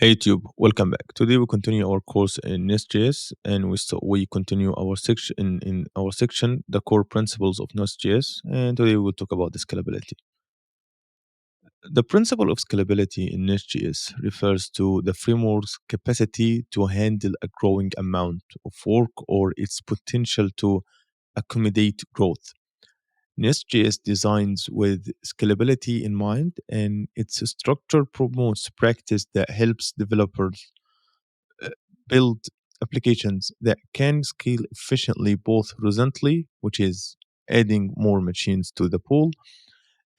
Hey YouTube, welcome back. Today we continue our course in NestJS, and we continue our section in our section, the core principles of NestJS, and today we will talk about the scalability. The principle of scalability in NestJS refers to the framework's capacity to handle a growing amount of work or its potential to accommodate growth. NestJS designs with scalability in mind, and its structure promotes practice that helps developers uh, build applications that can scale efficiently both horizontally, which is adding more machines to the pool,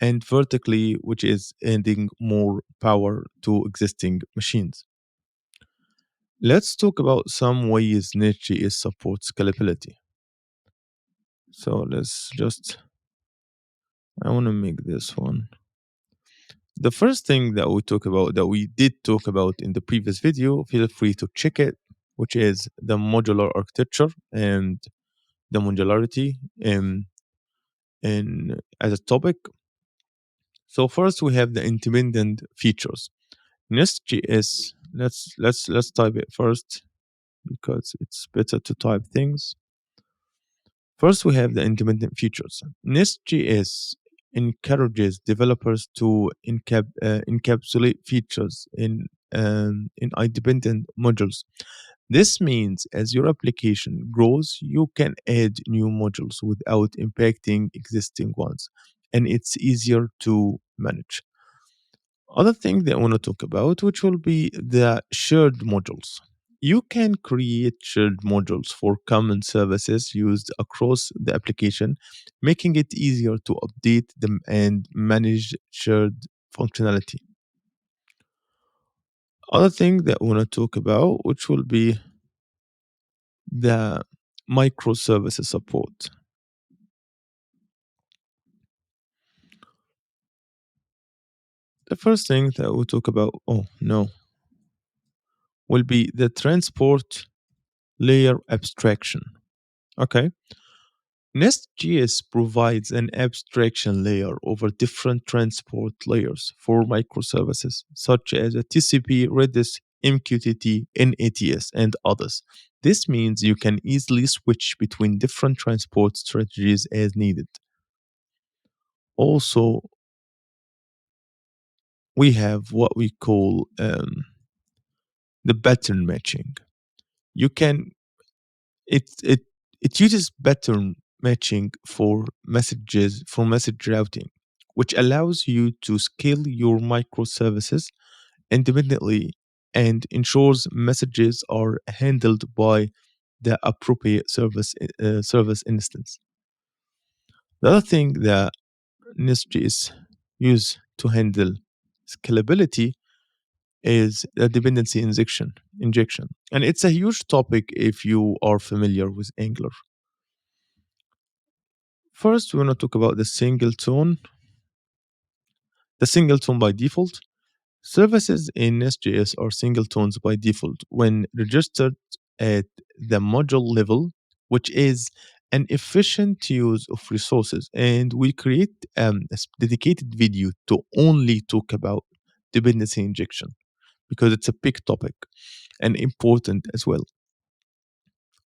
and vertically, which is adding more power to existing machines. Let's talk about some ways NestJS supports scalability. So I want to make this one. The first thing that we did talk about in the previous video, feel free to check it, which is the modular architecture and the modularity in as a topic. So first we have the independent features. NestJS, let's type it first because it's better to type things. First we have the independent features. NestJS encourages developers to encapsulate features in independent modules. This means as your application grows, you can add new modules without impacting existing ones, and it's easier to manage. Other thing that I want to talk about, which will be the shared modules. You can create shared modules for common services used across the application, making it easier to update them and manage shared functionality. Other thing that I want to talk about, which will be the microservices support. The first thing that we'll talk about, oh no, will be the transport layer abstraction. Okay. NestJS provides an abstraction layer over different transport layers for microservices, such as a TCP, Redis, MQTT, NATS, and others. This means you can easily switch between different transport strategies as needed. Also, we have what we call the pattern matching. You can it it it uses pattern matching for message routing, which allows you to scale your microservices independently and ensures messages are handled by the appropriate service instance. The other thing that NestJS use to handle scalability is the dependency injection. And it's a huge topic if you are familiar with Angular. First, we want to talk about the singleton. The singleton by default. Services in NestJS are singletons by default when registered at the module level, which is an efficient use of resources. And we create dedicated video to only talk about dependency injection because it's a big topic and important as well.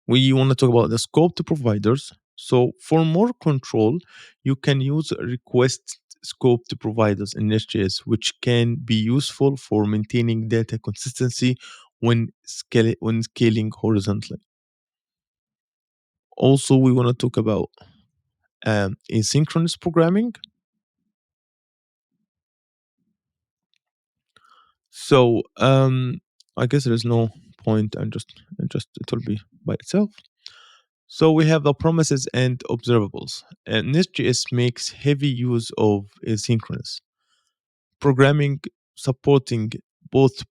We want to talk about the scope to providers. So for more control, you can use request scope to providers in NestJS, which can be useful for maintaining data consistency when scaling horizontally. Also, we want to talk about asynchronous programming. So I guess there is no point, and just it will be by itself. So we have the promises and observables. And NestJS makes heavy use of asynchronous programming, supporting both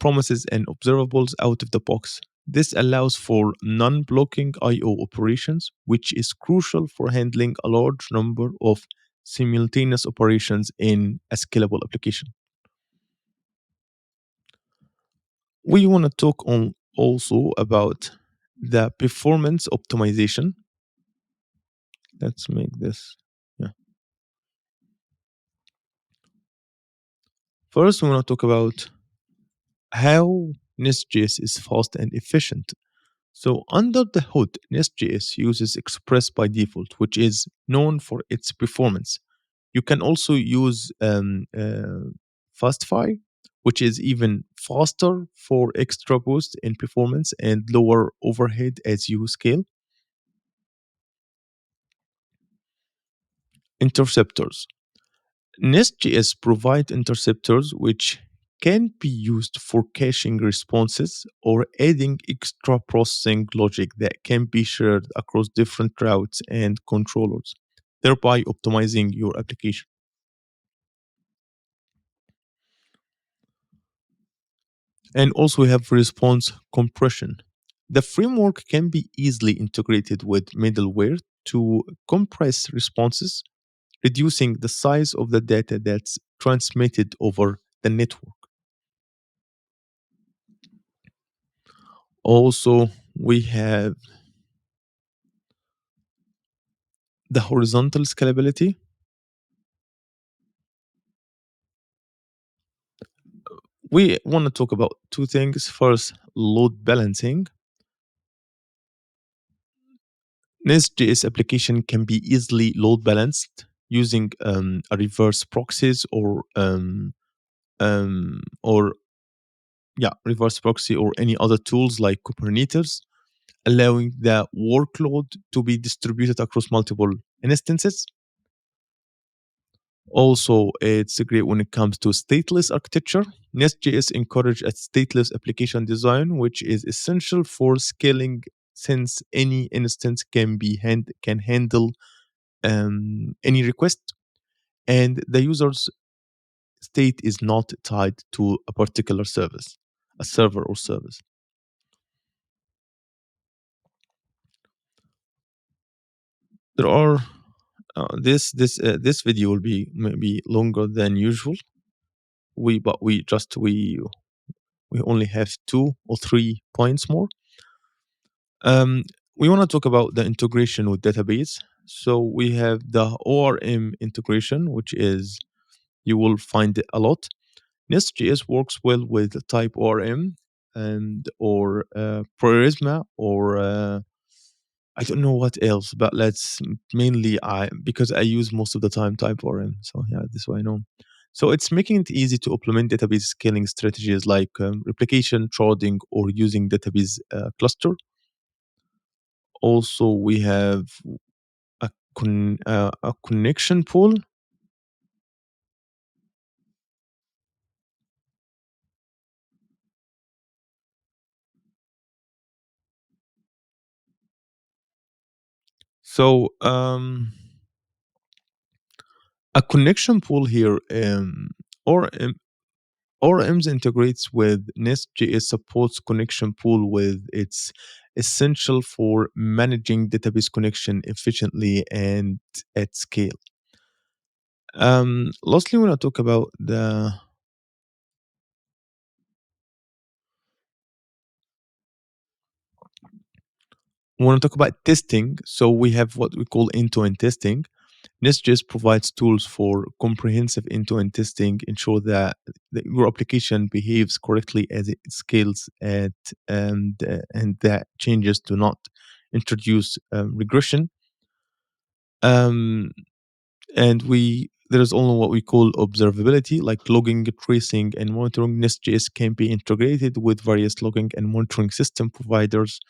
promises and observables out of the box. This allows for non-blocking I/O operations, which is crucial for handling a large number of simultaneous operations in a scalable application. We want to talk on also about the performance optimization. Let's make this. Yeah. First, we want to talk about how NestJS is fast and efficient. So, under the hood, NestJS uses Express by default, which is known for its performance. You can also use Fastify, which is even faster for extra boost in performance and lower overhead as you scale. Interceptors. NestJS provide interceptors which can be used for caching responses or adding extra processing logic that can be shared across different routes and controllers, thereby optimizing your application. And also we have response compression. The framework can be easily integrated with middleware to compress responses, reducing the size of the data that's transmitted over the network. Also, we have the horizontal scalability. We want to talk about two things. First, load balancing. Nest.js application can be easily load balanced using a reverse proxies or reverse proxy or any other tools like Kubernetes, allowing the workload to be distributed across multiple instances. Also, it's great when it comes to stateless architecture. Nest.js encourage a stateless application design, which is essential for scaling since any instance can handle any request, and the user's state is not tied to a particular service, a server or service. There are this video will be maybe longer than usual. We only have two or three points more. Um, we want to talk about the integration with database. So we have the ORM integration, which is you will find it a lot. NestJS works well with type ORM and or Prisma or I don't know what else, but let's mainly I because I use most of the time type ORM. So yeah, this way I know. So it's making it easy to implement database scaling strategies like replication, sharding, or using database cluster. Also, we have a connection pool. So a connection pool here, or ORMs integrates with NestJS supports connection pool with it's essential for managing database connection efficiently and at scale. Lastly, when I talk about the when I talk about testing, so we have what we call end-to-end testing. NestJS provides tools for comprehensive end-to-end testing, ensure that your application behaves correctly as it scales and that changes do not introduce regression. Um, and we there is only what we call observability, like logging, tracing, and monitoring. NestJS can be integrated with various logging and monitoring system providers,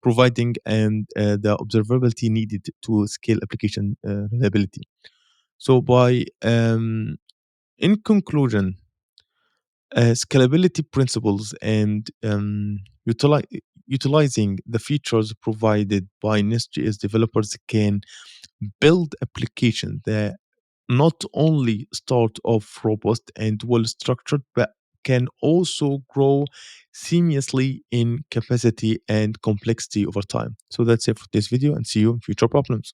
providing and the observability needed to scale application reliability. So, in conclusion, scalability principles and utilizing the features provided by NestJS developers can build applications that not only start off robust and well structured, but can also grow seamlessly in capacity and complexity over time. So that's it for this video and see you in future problems.